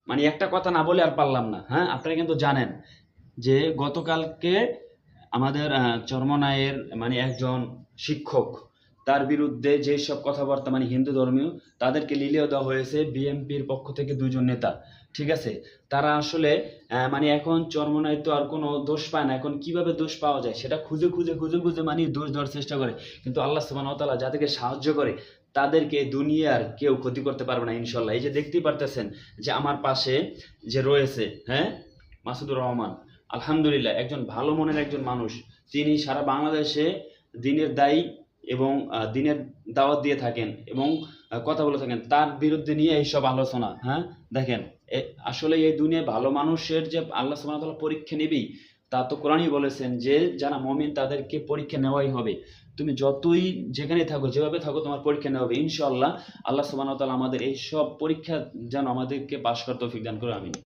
মানে একটা কথা না বলে আর পারলাম না। হ্যাঁ, আপনারা কিন্তু জানেন যে গতকালকে আমাদের চরমনাইয়ের মানে একজন শিক্ষক, তার বিরুদ্ধে যেসব কথাবার্তা মানে হিন্দু ধর্মীয়, তাদেরকে লিলিয়ে দেওয়া হয়েছে বিএনপির পক্ষ থেকে দুজন নেতা। ঠিক আছে, তারা আসলে মানে এখন চরমনাই তো আর কোনো দোষ পায় না। এখন কিভাবে দোষ পাওয়া যায় সেটা খুঁজে খুঁজে খুঁজে খুঁজে মানে দোষ দেওয়ার চেষ্টা করে। কিন্তু আল্লাহ সুবহানাহু ওয়া তাআলা যাদেরকে সাহায্য করে তাদেরকে দুনিয়ার কেউ ক্ষতি করতে পারবে না ইনশাল্লাহ। এই যে দেখতেই পারতেছেন যে আমার পাশে যে রয়েছে, হ্যাঁ, মাসুদুর রহমান, আলহামদুলিল্লাহ একজন ভালো মনের একজন মানুষ। তিনি সারা বাংলাদেশে দিনের দায়ী এবং দিনের দাওয়াত দিয়ে থাকেন এবং কথা বলে থাকেন। তার বিরুদ্ধে নিয়ে এইসব আলোচনা, হ্যাঁ, দেখেন আসলে এই দুনিয়ায় ভালো মানুষের যে আল্লাহ সুবহানাহু ওয়া তাআলা পরীক্ষা নেবেই, তা তো কোরআনই বলেছেন যে যারা মুমিন তাদেরকে পরীক্ষা নেওয়াই হবে। তুমি যতই যেখানে থাকো, যেভাবে থাকো, তোমার পরীক্ষা নেওয়া হবে ইনশাআল্লাহ। আল্লাহ সুবহানাহু ওয়া তাআলা আমাদের এই সব পরীক্ষা যেন আমাদেরকে পাশ করতে তৌফিক দান করে, আমিন।